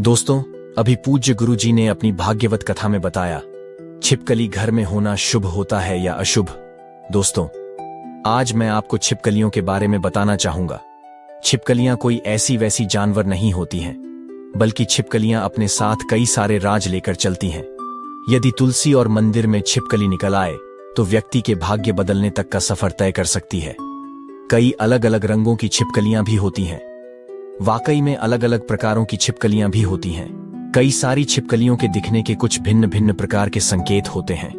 दोस्तों, अभी पूज्य गुरुजी ने अपनी भाग्यवत कथा में बताया छिपकली घर में होना शुभ होता है या अशुभ। दोस्तों, आज मैं आपको छिपकलियों के बारे में बताना चाहूंगा। छिपकलियां कोई ऐसी वैसी जानवर नहीं होती हैं, बल्कि छिपकलियां अपने साथ कई सारे राज लेकर चलती हैं। यदि तुलसी और मंदिर में छिपकली निकल आए तो व्यक्ति के भाग्य बदलने तक का सफर तय कर सकती है। कई अलग अलग रंगों की छिपकलियां भी होती हैं। वाकई में अलग अलग प्रकारों की छिपकलियां भी होती हैं। कई सारी छिपकलियों के दिखने के कुछ भिन्न भिन्न प्रकार के संकेत होते हैं।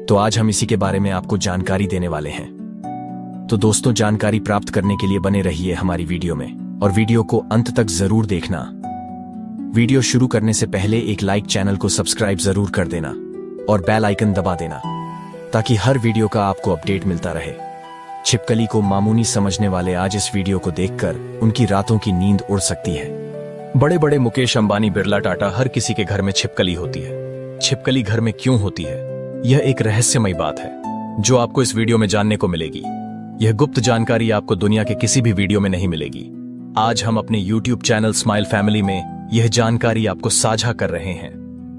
तो आज हम इसी के बारे में आपको जानकारी देने वाले हैं। तो दोस्तों, जानकारी प्राप्त करने के लिए बने रहिए हमारी वीडियो में और वीडियो को अंत तक जरूर देखना। वीडियो शुरू करने से पहले एक लाइक, चैनल को सब्सक्राइब जरूर कर देना और बेल आइकन दबा देना ताकि हर वीडियो का आपको अपडेट मिलता रहे। छिपकली को मामूली समझने वाले आज इस वीडियो को देखकर उनकी रातों की नींद उड़ सकती है। बड़े बड़े मुकेश, अंबानी, बिरला, टाटा, हर किसी के घर में छिपकली होती है। छिपकली घर में क्यों होती है, यह एक रहस्यमयी बात है जो आपको इस वीडियो में जानने को मिलेगी। यह गुप्त जानकारी आपको दुनिया के किसी भी वीडियो में नहीं मिलेगी। आज हम अपने YouTube चैनल स्माइल फैमिली में यह जानकारी आपको साझा कर रहे हैं।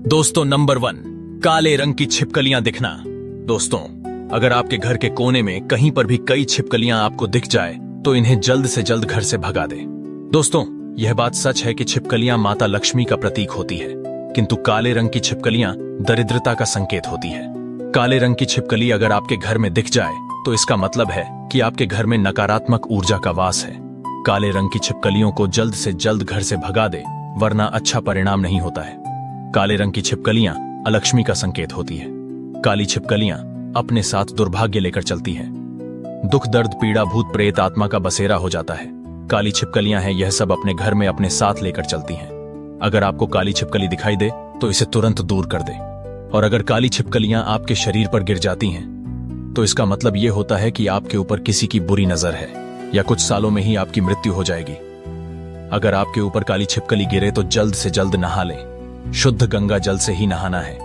दोस्तों, नंबर 1, काले रंग की छिपकलियां दिखना। दोस्तों, अगर आपके घर के कोने में कहीं पर भी कई छिपकलियां आपको दिख जाए तो इन्हें जल्द से जल्द घर से भगा दें। दोस्तों, यह बात सच है कि छिपकलियां माता लक्ष्मी का प्रतीक होती है, किंतु काले रंग की छिपकलियां दरिद्रता का संकेत होती है। काले रंग की छिपकली अगर आपके घर में दिख जाए तो इसका मतलब है कि आपके घर में नकारात्मक ऊर्जा का वास है। काले रंग की छिपकलियों को जल्द से जल्द घर से भगा दे, वरना अच्छा परिणाम नहीं होता है। काले रंग की छिपकलियां अलक्ष्मी का संकेत होती है। काली छिपकलियां अपने साथ दुर्भाग्य लेकर चलती हैं। दुख, दर्द, पीड़ा, भूत प्रेत, आत्मा का बसेरा हो जाता है। काली छिपकलियां हैं, यह सब अपने घर में अपने साथ लेकर चलती हैं। अगर आपको काली छिपकली दिखाई दे तो इसे तुरंत दूर कर दे। और अगर काली छिपकलियां आपके शरीर पर गिर जाती हैं तो इसका मतलब यह होता है कि आपके ऊपर किसी की बुरी नजर है या कुछ सालों में ही आपकी मृत्यु हो जाएगी। अगर आपके ऊपर काली छिपकली गिरे तो जल्द से जल्द नहा लें। शुद्ध गंगा जल से ही नहाना है।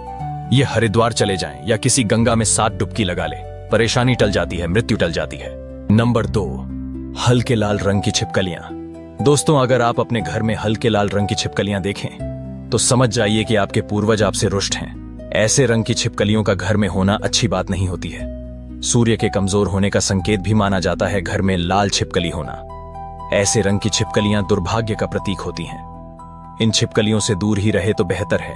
ये हरिद्वार चले जाएं या किसी गंगा में 7 डुबकी लगा ले, परेशानी टल जाती है, मृत्यु टल जाती है। नंबर 2, हल्के लाल रंग की छिपकलियां। दोस्तों, अगर आप अपने घर में हल्के लाल रंग की छिपकलियां देखें तो समझ जाइए कि आपके पूर्वज आपसे रुष्ट हैं। ऐसे रंग की छिपकलियों का घर में होना अच्छी बात नहीं होती है। सूर्य के कमजोर होने का संकेत भी माना जाता है घर में लाल छिपकली होना। ऐसे रंग की छिपकलियां दुर्भाग्य का प्रतीक होती हैं। इन छिपकलियों से दूर ही रहे तो बेहतर है।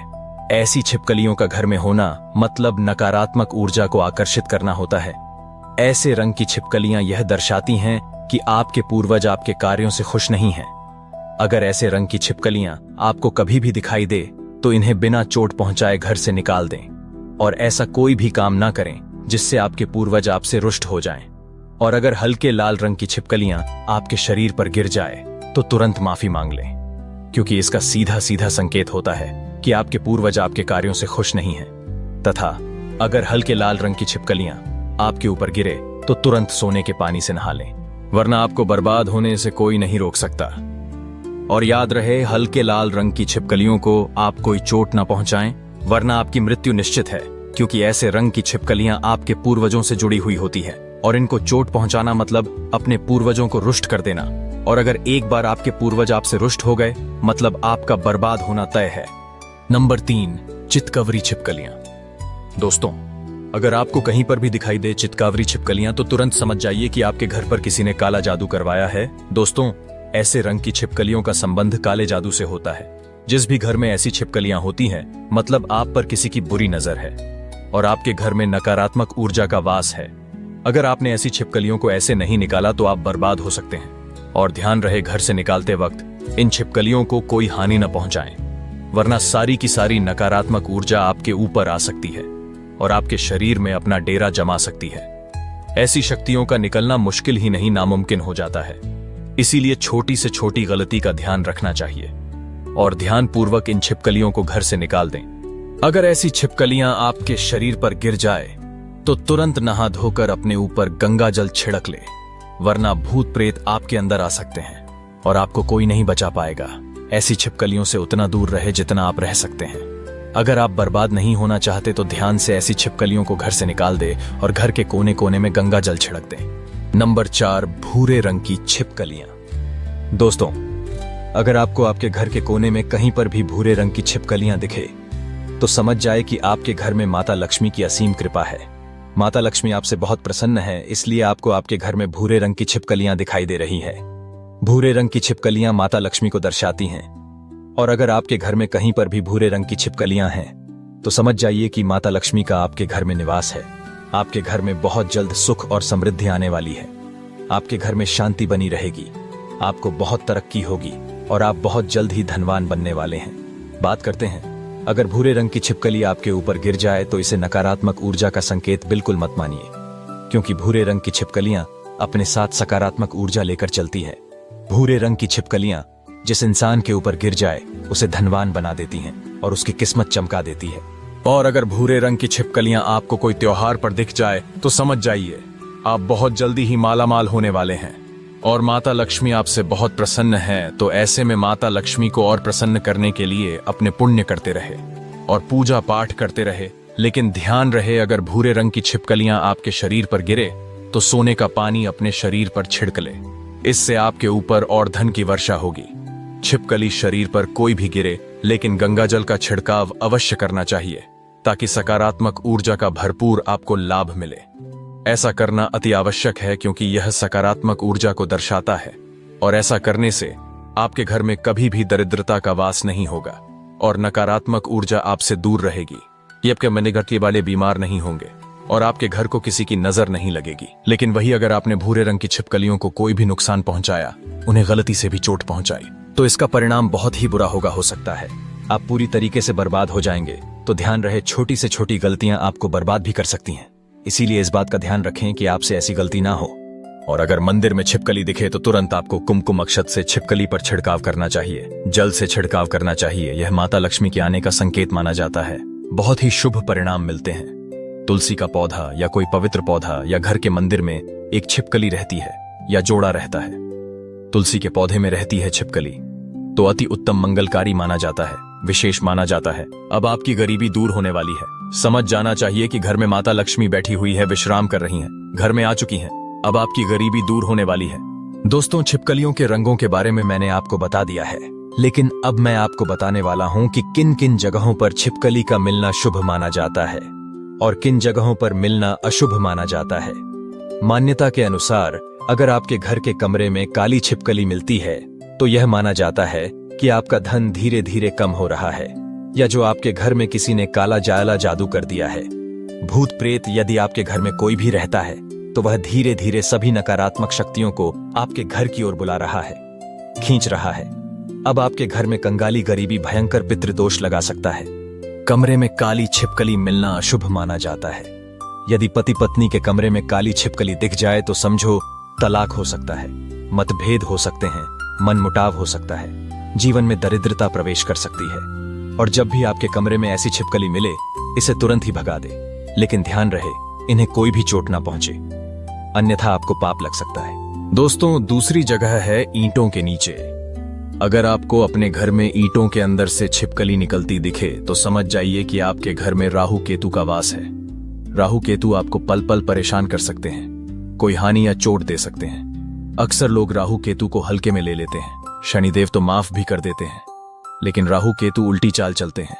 ऐसी छिपकलियों का घर में होना मतलब नकारात्मक ऊर्जा को आकर्षित करना होता है। ऐसे रंग की छिपकलियां यह दर्शाती हैं कि आपके पूर्वज आपके कार्यों से खुश नहीं हैं। अगर ऐसे रंग की छिपकलियां आपको कभी भी दिखाई दे तो इन्हें बिना चोट पहुंचाए घर से निकाल दें और ऐसा कोई भी काम ना करें जिससे आपके पूर्वज आपसे रुष्ट हो जाएं। और अगर हल्के लाल रंग की छिपकलियां आपके शरीर पर गिर जाए तो तुरंत माफी मांग लें, क्योंकि इसका सीधा सीधा संकेत होता है कि आपके पूर्वज आपके कार्यों से खुश नहीं हैं। तथा अगर हल्के लाल रंग की छिपकलियां आपके ऊपर गिरे तो तुरंत सोने के पानी से नहा लें, वरना आपको बर्बाद होने से कोई नहीं रोक सकता। और याद रहे, हल्के लाल रंग की छिपकलियों को आप कोई चोट ना पहुंचाएं, वरना आपकी मृत्यु निश्चित है, क्योंकि ऐसे रंग की छिपकलियां आपके पूर्वजों से जुड़ी हुई होती है और इनको चोट पहुंचाना मतलब अपने पूर्वजों को रुष्ट कर देना। और अगर एक बार आपके पूर्वज आपसे रुष्ट हो गए मतलब आपका बर्बाद होना तय है। नंबर 3, चितकवरी छिपकलियां। दोस्तों, अगर आपको कहीं पर भी दिखाई दे चितकावरी छिपकलियां तो तुरंत समझ जाइए कि आपके घर पर किसी ने काला जादू करवाया है। दोस्तों, ऐसे रंग की छिपकलियों का संबंध काले जादू से होता है। जिस भी घर में ऐसी छिपकलियां होती हैं मतलब आप पर किसी की बुरी नजर है और आपके घर में नकारात्मक ऊर्जा का वास है। अगर आपने ऐसी छिपकलियों को ऐसे नहीं निकाला तो आप बर्बाद हो सकते हैं। और ध्यान रहे, घर से निकालते वक्त इन छिपकलियों को कोई हानि न पहुंचाएं, वरना सारी की सारी नकारात्मक ऊर्जा आपके ऊपर आ सकती है और आपके शरीर में अपना डेरा जमा सकती है। ऐसी शक्तियों का निकलना मुश्किल ही नहीं, नामुमकिन हो जाता है। इसीलिए छोटी से छोटी गलती का ध्यान रखना चाहिए और ध्यानपूर्वक इन छिपकलियों को घर से निकाल दें। अगर ऐसी छिपकलियां आपके शरीर पर गिर जाए तो तुरंत नहा धोकर अपने ऊपर गंगा जल छिड़क ले, वरना भूत प्रेत आपके अंदर आ सकते हैं और आपको कोई नहीं बचा पाएगा। ऐसी छिपकलियों से उतना दूर रहे जितना आप रह सकते हैं। अगर आप बर्बाद नहीं होना चाहते तो ध्यान से ऐसी छिपकलियों को घर से निकाल दे और घर के कोने कोने में गंगा जल छिड़क दे। नंबर 4, भूरे रंग की छिपकलियां। दोस्तों, अगर आपको आपके घर के कोने में कहीं पर भी भूरे रंग की छिपकलियां दिखे तो समझ जाए कि आपके घर में माता लक्ष्मी की असीम कृपा है। माता लक्ष्मी आपसे बहुत प्रसन्न है, इसलिए आपको आपके घर में भूरे रंग की छिपकलियां दिखाई दे रही हैं। भूरे रंग की छिपकलियां माता लक्ष्मी को दर्शाती हैं, और अगर आपके घर में कहीं पर भी भूरे रंग की छिपकलियां हैं तो समझ जाइए कि माता लक्ष्मी का आपके घर में निवास है। आपके घर में बहुत जल्द सुख और समृद्धि आने वाली है। आपके घर में शांति बनी रहेगी, आपको बहुत तरक्की होगी और आप बहुत जल्द ही धनवान बनने वाले हैं। बात करते हैं, अगर भूरे रंग की छिपकली आपके ऊपर गिर जाए तो इसे नकारात्मक ऊर्जा का संकेत बिल्कुल मत मानिए, क्योंकि भूरे रंग की छिपकलियां अपने साथ सकारात्मक ऊर्जा लेकर चलती है। भूरे रंग की छिपकलियां जिस इंसान के ऊपर गिर जाए उसे धनवान बना देती हैं और उसकी किस्मत चमका देती है। और अगर भूरे रंग की छिपकलियां आपको कोई त्योहार पर दिख जाए तो समझ जाइए आप बहुत जल्दी ही मालामाल होने वाले हैं और माता लक्ष्मी आपसे बहुत प्रसन्न है। तो ऐसे में माता लक्ष्मी को और प्रसन्न करने के लिए अपने पुण्य करते रहे और पूजा पाठ करते रहे। लेकिन ध्यान रहे, अगर भूरे रंग की छिपकलियां आपके शरीर पर गिरे तो सोने का पानी अपने शरीर पर छिड़क ले, इससे आपके ऊपर और धन की वर्षा होगी। छिपकली शरीर पर कोई भी गिरे लेकिन गंगाजल का छिड़काव अवश्य करना चाहिए ताकि सकारात्मक ऊर्जा का भरपूर आपको लाभ मिले। ऐसा करना अति आवश्यक है क्योंकि यह सकारात्मक ऊर्जा को दर्शाता है और ऐसा करने से आपके घर में कभी भी दरिद्रता का वास नहीं होगा और नकारात्मक ऊर्जा आपसे दूर रहेगी। ये आपके मनेगटी वाले बीमार नहीं होंगे और आपके घर को किसी की नजर नहीं लगेगी। लेकिन वही अगर आपने भूरे रंग की छिपकलियों को कोई भी नुकसान पहुंचाया, उन्हें गलती से भी चोट पहुंचाई, तो इसका परिणाम बहुत ही बुरा हो सकता है। आप पूरी तरीके से बर्बाद हो जाएंगे। तो ध्यान रहे, छोटी से छोटी गलतियां आपको बर्बाद भी कर सकती हैं, इसीलिए इस बात का ध्यान रखें कि आपसे ऐसी गलती ना हो। और अगर मंदिर में छिपकली दिखे तो तुरंत आपको कुमकुम अक्षत से छिपकली पर छिड़काव करना चाहिए, जल से छिड़काव करना चाहिए। यह माता लक्ष्मी के आने का संकेत माना जाता है। बहुत ही शुभ परिणाम मिलते हैं। तुलसी का पौधा या कोई पवित्र पौधा या घर के मंदिर में एक छिपकली रहती है या जोड़ा रहता है, तुलसी के पौधे में रहती है छिपकली, तो अति उत्तम मंगलकारी माना जाता है, विशेष माना जाता है। अब आपकी गरीबी दूर होने वाली है। समझ जाना चाहिए कि घर में माता लक्ष्मी बैठी हुई है, विश्राम कर रही हैं, घर में आ चुकी हैं। अब आपकी गरीबी दूर होने वाली है। दोस्तों, छिपकलियों के रंगों के बारे में मैंने आपको बता दिया है, लेकिन अब मैं आपको बताने वाला हूं कि किन किन जगहों पर छिपकली का मिलना शुभ माना जाता है और किन जगहों पर मिलना अशुभ माना जाता है। मान्यता के अनुसार अगर आपके घर के कमरे में काली छिपकली मिलती है तो यह माना जाता है कि आपका धन धीरे धीरे कम हो रहा है, या जो आपके घर में किसी ने काला जाला जादू कर दिया है। भूत प्रेत यदि आपके घर में कोई भी रहता है तो वह धीरे धीरे सभी नकारात्मक शक्तियों को आपके घर की ओर बुला रहा है, खींच रहा है। अब आपके घर में कंगाली गरीबी भयंकर पितृदोष लगा सकता है। कमरे में काली छिपकली मिलना अशुभ माना जाता है। यदि पति पत्नी के कमरे में काली छिपकली दिख जाए तो समझो तलाक हो सकता है, मतभेद हो सकते हैं, मनमुटाव हो सकता है, जीवन में दरिद्रता प्रवेश कर सकती है। और जब भी आपके कमरे में ऐसी छिपकली मिले, इसे तुरंत ही भगा दे। लेकिन ध्यान रहे, इन्हें कोई भी चोट ना पहुंचे, अन्यथा आपको पाप लग सकता है। दोस्तों, दूसरी जगह है ईंटों के नीचे। अगर आपको अपने घर में ईंटों के अंदर से छिपकली निकलती दिखे तो समझ जाइए कि आपके घर में राहु केतु का वास है। राहु केतु आपको पल पल परेशान कर सकते हैं, कोई हानि या चोट दे सकते हैं। अक्सर लोग राहु केतु को हल्के में ले लेते हैं, शनिदेव तो माफ भी कर देते हैं, लेकिन राहु केतु उल्टी चाल चलते हैं,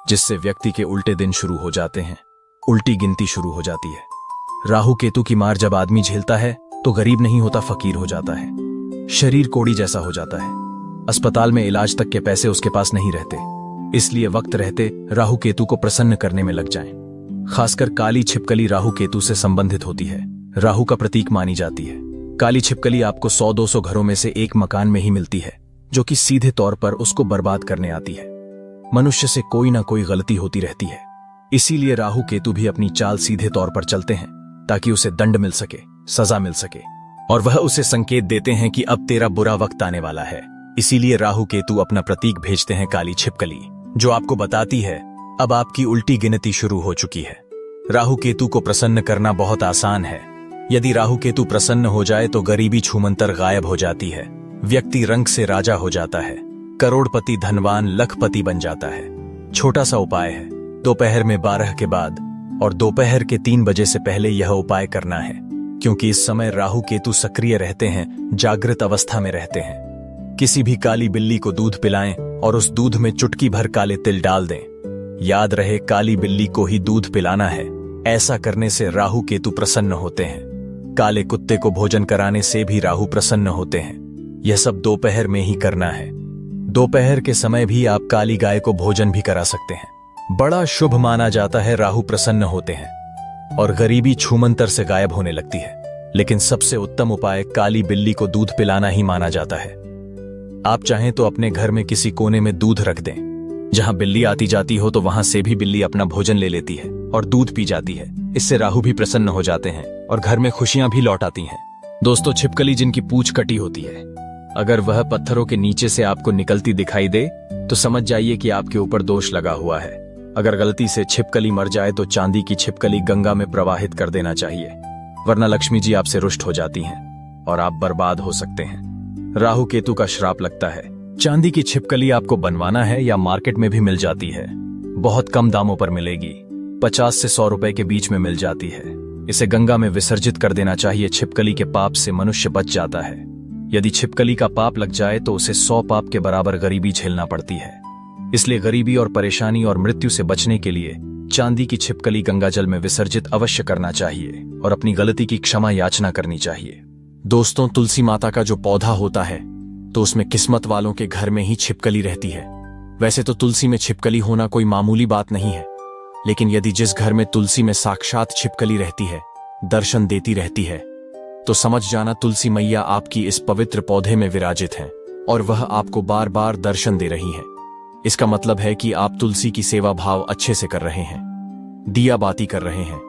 जिससे व्यक्ति के उल्टे दिन शुरू हो जाते हैं, उल्टी गिनती शुरू हो जाती है। राहु केतु की मार जब आदमी झेलता है तो गरीब नहीं होता, फकीर हो जाता है, शरीर कोड़ी जैसा हो जाता है, अस्पताल में इलाज तक के पैसे उसके पास नहीं रहते। इसलिए वक्त रहते राहु केतु को प्रसन्न करने में लग जाएं। खासकर काली छिपकली राहु केतु से संबंधित होती है, राहु का प्रतीक मानी जाती है। काली छिपकली आपको 100-200 घरों में से एक मकान में ही मिलती है, जो कि सीधे तौर पर उसको बर्बाद करने आती है। मनुष्य से कोई ना कोई गलती होती रहती है, इसीलिए राहु केतु भी अपनी चाल सीधे तौर पर चलते हैं ताकि उसे दंड मिल सके, सजा मिल सके, और वह उसे संकेत देते हैं कि अब तेरा बुरा वक्त आने वाला है। इसीलिए राहु केतु अपना प्रतीक भेजते हैं काली छिपकली, जो आपको बताती है अब आपकी उल्टी गिनती शुरू हो चुकी है। राहु केतु को प्रसन्न करना बहुत आसान है। यदि राहु केतु प्रसन्न हो जाए तो गरीबी छूमंतर गायब हो जाती है, व्यक्ति रंग से राजा हो जाता है, करोड़पति धनवान लखपति बन जाता है। छोटा सा उपाय है, दोपहर में 12 के बाद और दोपहर के 3 बजे से पहले यह उपाय करना है, क्योंकि इस समय राहु केतु सक्रिय रहते हैं, जागृत अवस्था में रहते हैं। किसी भी काली बिल्ली को दूध पिलाएं और उस दूध में चुटकी भर काले तिल डाल दें। याद रहे, काली बिल्ली को ही दूध पिलाना है। ऐसा करने से राहु केतु प्रसन्न होते हैं। काले कुत्ते को भोजन कराने से भी राहु प्रसन्न होते हैं। यह सब दोपहर में ही करना है। दोपहर के समय भी आप काली गाय को भोजन भी करा सकते हैं। बड़ा शुभ माना जाता है, राहु प्रसन्न होते हैं और गरीबी छूमंतर से गायब होने लगती है। लेकिन सबसे उत्तम उपाय काली बिल्ली को दूध पिलाना ही माना जाता है। आप चाहें तो अपने घर में किसी कोने में दूध रख दें। जहां बिल्ली आती जाती हो तो वहां से भी बिल्ली अपना भोजन ले लेती है और दूध पी जाती है। इससे राहु भी प्रसन्न हो जाते हैं और घर में खुशियां भी लौट आती हैं। दोस्तों, छिपकली जिनकी पूंछ कटी होती है, अगर वह पत्थरों के नीचे से आपको निकलती दिखाई दे तो समझ जाइए कि आपके ऊपर दोष लगा हुआ है। अगर गलती से छिपकली मर जाए तो चांदी की छिपकली गंगा में प्रवाहित कर देना चाहिए, वरना लक्ष्मी जी आपसे रुष्ट हो जाती हैं और आप बर्बाद हो सकते हैं। राहु केतु का श्राप लगता है। चांदी की छिपकली आपको बनवाना है या मार्केट में भी मिल जाती है। बहुत कम दामों पर मिलेगी, 50 से 100 रुपए के बीच में मिल जाती है। इसे गंगा में विसर्जित कर देना चाहिए। छिपकली के पाप से मनुष्य बच जाता है। यदि छिपकली का पाप लग जाए तो उसे 100 पाप के बराबर गरीबी झेलना पड़ती है। इसलिए गरीबी और परेशानी और मृत्यु से बचने के लिए चांदी की छिपकली गंगा जल में विसर्जित अवश्य करना चाहिए और अपनी गलती की क्षमा याचना करनी चाहिए। दोस्तों, तुलसी माता का जो पौधा होता है तो उसमें किस्मत वालों के घर में ही छिपकली रहती है। वैसे तो तुलसी में छिपकली होना कोई मामूली बात नहीं है, लेकिन यदि जिस घर में तुलसी में साक्षात छिपकली रहती है, दर्शन देती रहती है, तो समझ जाना तुलसी मैया आपकी इस पवित्र पौधे में विराजित हैं और वह आपको बार बार दर्शन दे रही है। इसका मतलब है कि आप तुलसी की सेवा भाव अच्छे से कर रहे हैं, दिया बाती कर रहे हैं।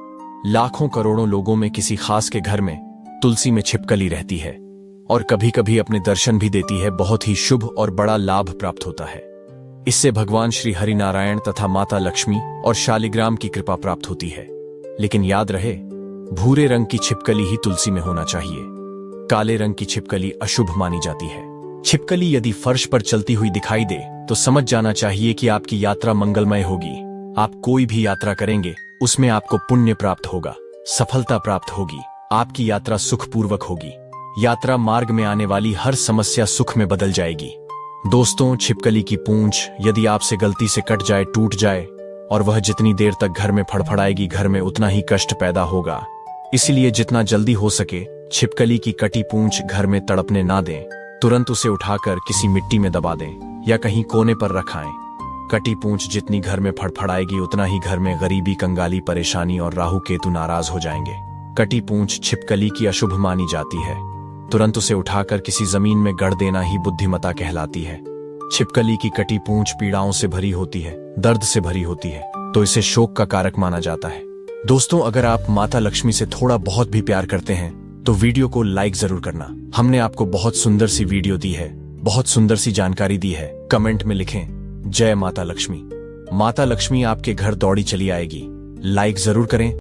लाखों करोड़ों लोगों में किसी खास के घर में तुलसी में छिपकली रहती है और कभी कभी अपने दर्शन भी देती है। बहुत ही शुभ और बड़ा लाभ प्राप्त होता है। इससे भगवान श्री हरिनारायण तथा माता लक्ष्मी और शालिग्राम की कृपा प्राप्त होती है। लेकिन याद रहे, भूरे रंग की छिपकली ही तुलसी में होना चाहिए। काले रंग की छिपकली अशुभ मानी जाती है। छिपकली यदि फर्श पर चलती हुई दिखाई दे तो समझ जाना चाहिए कि आपकी यात्रा मंगलमय होगी। आप कोई भी यात्रा करेंगे उसमें आपको पुण्य प्राप्त होगा, सफलता प्राप्त होगी, आपकी यात्रा सुखपूर्वक होगी। यात्रा मार्ग में आने वाली हर समस्या सुख में बदल जाएगी। दोस्तों, छिपकली की पूंछ यदि आपसे गलती से कट जाए, टूट जाए और वह जितनी देर तक घर में फड़फड़ाएगी, घर में उतना ही कष्ट पैदा होगा। इसलिए जितना जल्दी हो सके छिपकली की कटी पूंछ घर में तड़पने ना दें। तुरंत उसे उठाकर किसी मिट्टी में दबा दें या कहीं कोने पर रखाएं। कटी पूंछ जितनी घर में फड़फड़ाएगी उतना ही घर में गरीबी, कंगाली, परेशानी और राहु केतु नाराज हो जाएंगे। कटी पूंछ छिपकली की अशुभ मानी जाती है। तुरंत उसे उठाकर किसी जमीन में गड़ देना ही बुद्धिमता कहलाती है। छिपकली की कटी पूंछ पीड़ाओं से भरी होती है, दर्द से भरी होती है, तो इसे शोक का कारक माना जाता है। दोस्तों, अगर आप माता लक्ष्मी से थोड़ा बहुत भी प्यार करते हैं तो वीडियो को लाइक जरूर करना। हमने आपको बहुत सुंदर सी वीडियो दी है, बहुत सुंदर सी जानकारी दी है। कमेंट में लिखें जय माता लक्ष्मी। माता लक्ष्मी आपके घर दौड़ी चली आएगी। लाइक जरूर करें।